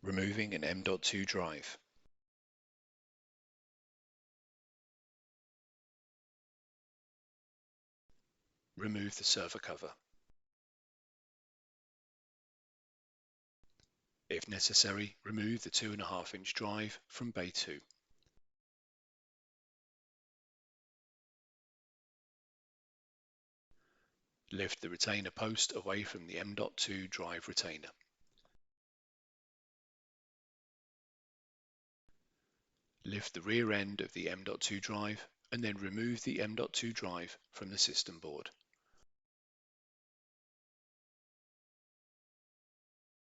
Removing an M.2 drive. Remove the server cover. If necessary, remove the 2.5-inch drive from bay 2. Lift the retainer post away from the M.2 drive retainer. Lift the rear end of the M.2 drive and then remove the M.2 drive from the system board.